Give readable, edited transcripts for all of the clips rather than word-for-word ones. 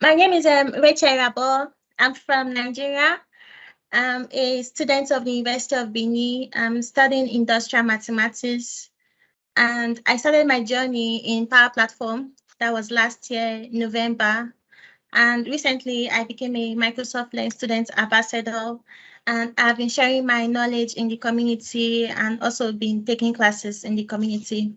My name is Rachel Irabor. I'm from Nigeria. I'm a student of the University of Benin. I'm studying industrial mathematics, and I started my journey in Power Platform. That was last year, November. And recently, I became a Microsoft Learn Student Ambassador, and I've been sharing my knowledge in the community and also been taking classes in the community.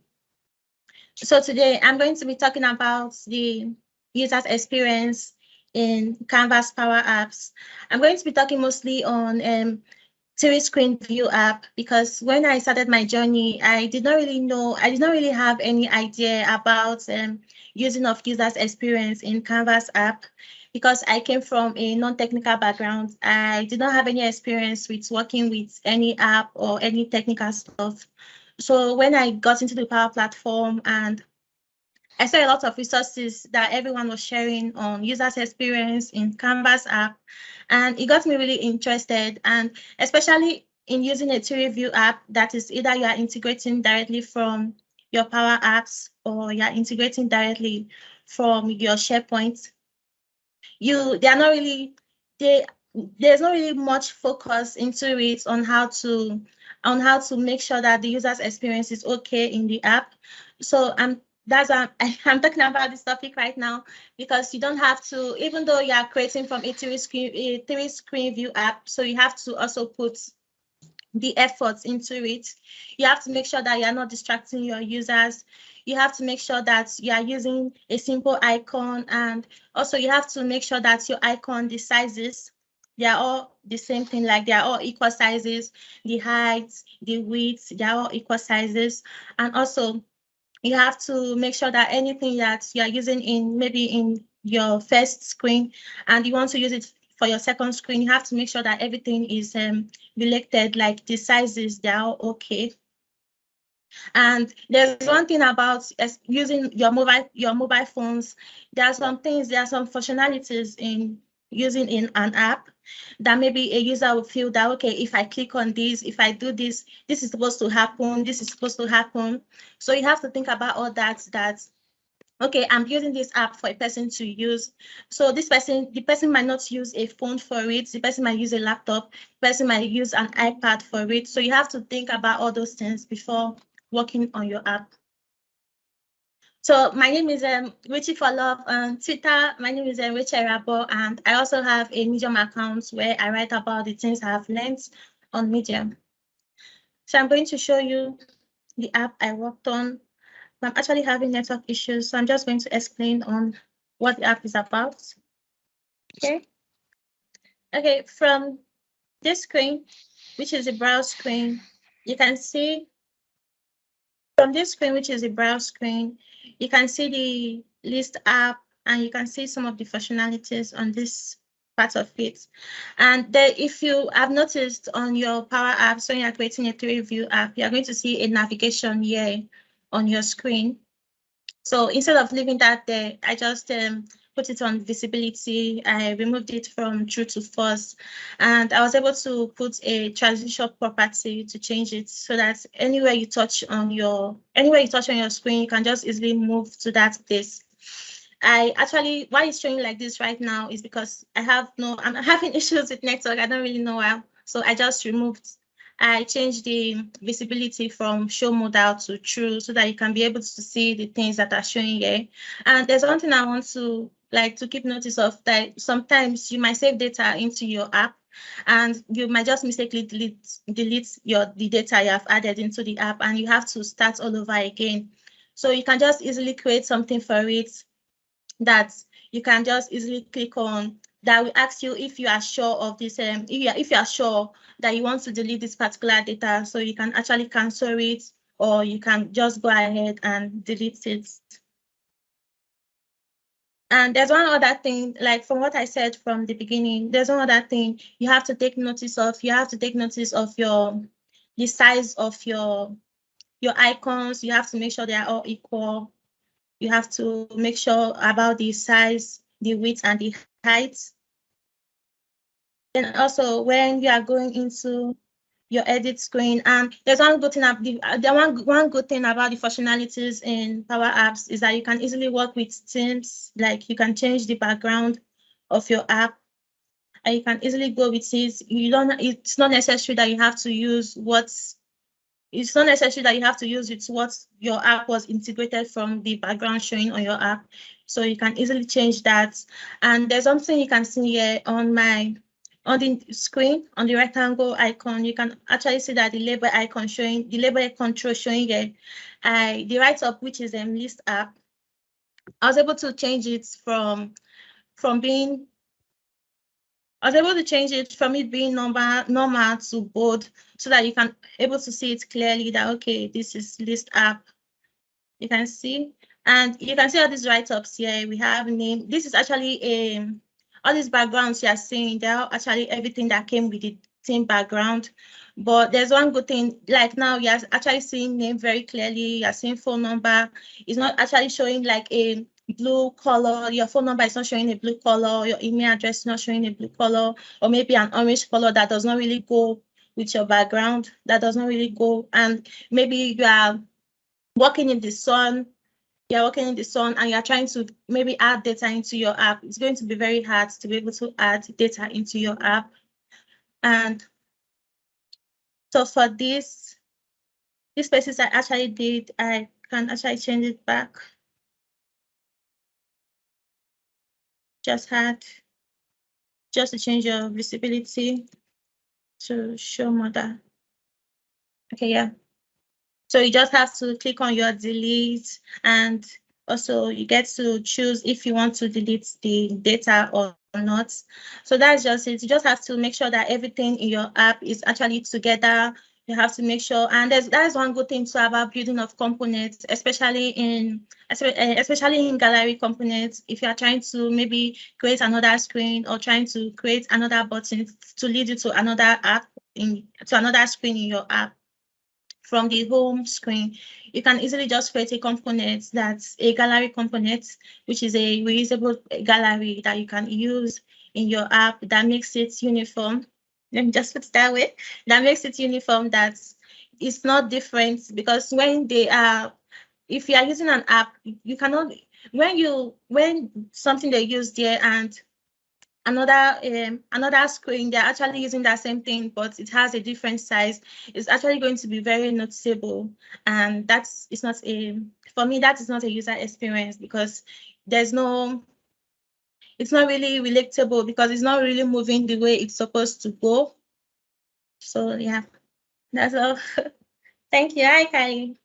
So today I'm going to be talking about the user's experience in Canvas Power Apps. I'm going to be talking mostly on three-screen view app because when I started my journey, I did not really have any idea about using of users experience in Canvas app because I came from a non-technical background. I did not have any experience with working with any app or any technical stuff. So when I got into the Power Platform and I saw a lot of resources that everyone was sharing on users experience in Canvas app, and it got me really interested, and especially in using a tree review app that is either you are integrating directly from your Power Apps or you are integrating directly from your SharePoint. They are not really they there's not really much focus into it on how to make sure that the user's experience is okay in the app. So that's I'm talking about this topic right now because you don't have to, even though you are creating from a three screen view app, so you have to also put the efforts into it. You have to make sure that you are not distracting your users. You have to make sure that you are using a simple icon, and also you have to make sure that your icon, the sizes, they are all the same thing, like they are all equal sizes, the heights, the width, they are all equal sizes. And also you have to make sure that anything that you are using in maybe in your first screen and you want to use it for your second screen, you have to make sure that everything is related, like the sizes, they are okay. And there's one thing about using your mobile phones. There are some functionalities in using in an app that maybe a user will feel that, okay, if I click on this, if I do this, this is supposed to happen, this is supposed to happen. So you have to think about all that, okay, I'm using this app for a person to use. So the person might not use a phone for it. The person might use a laptop. The person might use an iPad for it. So you have to think about all those things before working on your app. So my name is Richie for Love on Twitter. My name is Rachel Irabor, and I also have a Medium account where I write about the things I have learned on Medium. So I'm going to show you the app I worked on. I'm actually having network issues, so I'm just going to explain on what the app is about. Okay. Okay, from this screen, which is the browse screen, you can see from this screen, which is the browse screen, you can see the list app and you can see some of the functionalities on this part of it. And then if you have noticed on your Power Apps, when you're creating a three-view app, you're going to see a navigation here on your screen. So instead of leaving that there, I just put it on visibility. I removed it from true to false, and I was able to put a transition property to change it so that anywhere you touch on your screen, you can just easily move to that place. I actually, why it's showing like this right now is because I'm having issues with network. I don't really know why. So I changed the visibility from show modal to true so that you can be able to see the things that are showing here. And there's one thing I want to keep notice of, that sometimes you might save data into your app and you might just mistakenly delete the data you have added into the app and you have to start all over again. So you can just easily create something for it that you can just easily click on, that will ask you if you are sure of this, if you are sure that you want to delete this particular data, so you can actually cancel it or you can just go ahead and delete it. And there's one other thing, like from what I said from the beginning, there's one other thing you have to take notice of. You have to take notice of the size of your icons. You have to make sure they are all equal. You have to make sure about the size, the width, and the height. And also, when you are going into your edit screen. And there's one good thing one good thing about the functionalities in Power Apps is that you can easily work with themes. Like you can change the background of your app, and you can easily go with it. It's not necessary that you have to use it's not necessary that you have to use it what your app was integrated from the background showing on your app. So you can easily change that. And there's something you can see here on the screen, on the rectangle icon. You can actually see that the label icon showing, the label control showing here, the right up, which is a list app. I was able to change it from being I was able to change it from it being normal to bold, so that you can able to see it clearly that, okay, this is list app. You can see, and you can see all these write-ups here. We have name. This is actually all these backgrounds you are seeing. They're actually everything that came with the team background. But there's one good thing, like now you're actually seeing name very clearly. You're seeing phone number. It's not actually showing like a blue color. Your phone number is not showing a blue color. Your email address is not showing a blue color, or maybe an orange color that does not really go with your background. That does not really go. And maybe you are working in the sun. You're working in the sun and you're trying to maybe add data into your app. It's going to be very hard to be able to add data into your app. And so for these spaces I actually did, I can actually change it back. Just to change your visibility to show more that. Okay, yeah. So you just have to click on your delete, and also you get to choose if you want to delete the data or not. So that's just it. You just have to make sure that everything in your app is actually together. You have to make sure, and that's one good thing too about building of components, especially in gallery components. If you are trying to maybe create another screen or trying to create another button to lead you to another screen in your app from the home screen, you can easily just create a component that's a gallery component, which is a reusable gallery that you can use in your app that makes it uniform. Let me just put it that way. That makes it uniform, that it's not different, because if you are using an app, you cannot, when something they use there and another screen, they're actually using that same thing, but it has a different size, it's actually going to be very noticeable. And for me, that is not a user experience, because it's not really relatable, because it's not really moving the way it's supposed to go. So yeah, that's all. Thank you. Hi, Kylie.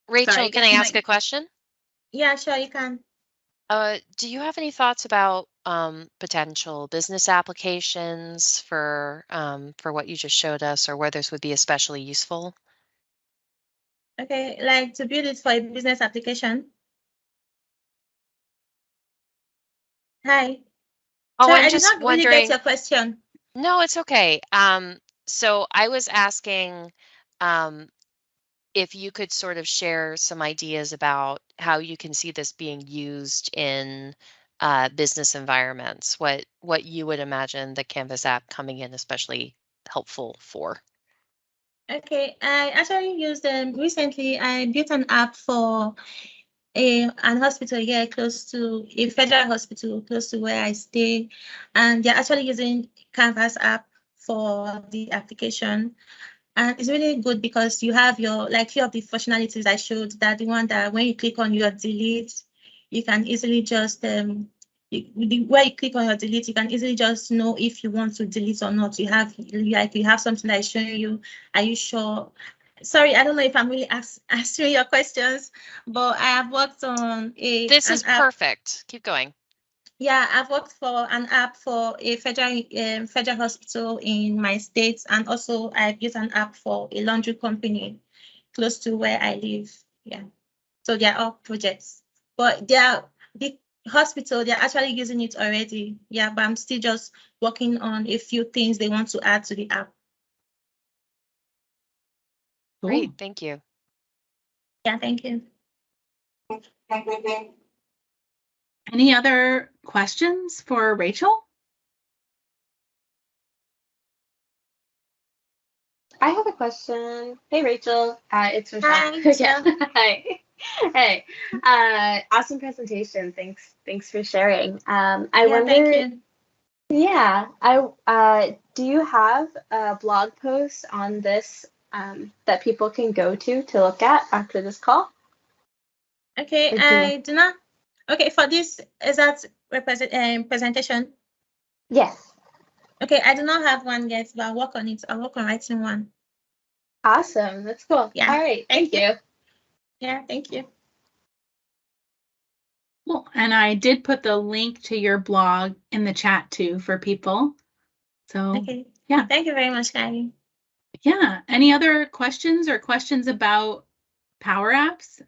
Rachel, Sorry, can I ask a question? Yeah, sure, you can. Do you have any thoughts about potential business applications for what you just showed us, or where this would be especially useful? Okay, like to build it for a business application. Hi. Oh, Sorry, I'm I did just not really get wondering. your question. No, it's okay. So I was asking if you could sort of share some ideas about how you can see this being used in business environments, what you would imagine the Canvas app coming in especially helpful for. Okay, I actually used them recently. I built an app for an hospital here close to a federal hospital close to where I stay, and they're actually using Canvas app for the application. And it's really good because you have your, like, few of the functionalities I showed, that the one that when you click on your delete, you can easily just where you click on your delete, you can easily just know if you want to delete or not. You have something that is showing you, are you sure? Sorry, I don't know if I'm really answering your questions, but I have worked on This is an app. perfect. Keep going. Yeah, I've worked for an app for a federal hospital in my state, and also I've used an app for a laundry company close to where I live. Yeah, so they're all projects, but the hospital, they're actually using it already. Yeah, but I'm still just working on a few things they want to add to the app. Great, thank you. Yeah, thank you. Any other questions for Rachel? I have a question. Hey, Rachel. It's Michelle. Hi, Yeah. Michelle. Hi. Hey. Awesome presentation. Thanks for sharing. I Yeah, thank wonder, you. yeah, do you have a blog post on this that people can go to look at after this call? Okay, Or do you? I do not. Okay, for this exact presentation. Yes. Okay, I do not have one yet, but I'll work on it. I'll work on writing one. Awesome. That's cool. Yeah, All right. thank Thank you. you. Yeah, thank you. Cool. And I did put the link to your blog in the chat too for people. So Okay. yeah. Thank you very much, Kylie. Yeah. Any other questions or questions about Power Apps?